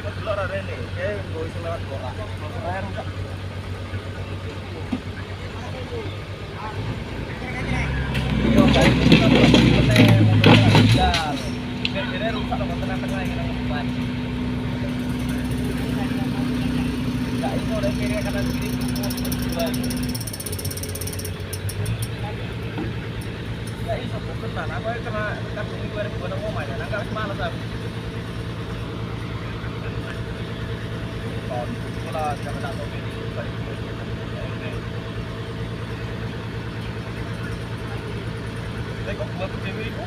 kok delok ora rene. Kayak nggo iso lewat kok. Ora rusak. Yo kayak kita jalan. Biar rusak kok tengah-tengah iki nang depan. Enggak iso dari kiri kanan kiri buat. Enggak iso bukan aku kena kabung iki bareng bono omah ya. Nang wis males aku. Kon kula jangan tak topi balik. Lek kok buat dhewe iku.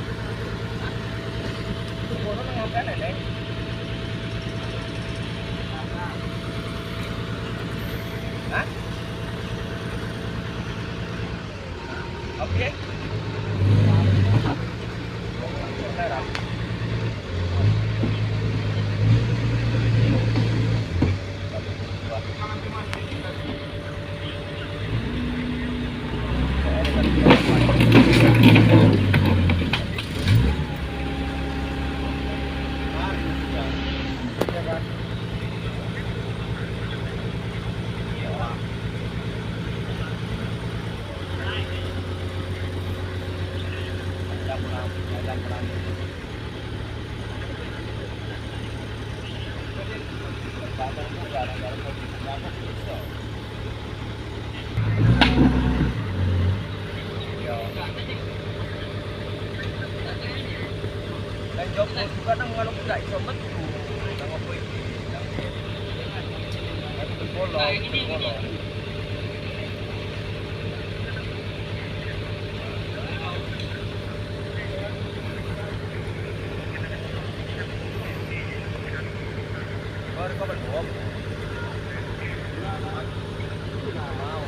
Bono nang ngene nek. Hah? Oke. Dan job juga nang ngaluk gak iso metu. Nang opo iki? Bolong. Baru kau berbuat. Mau,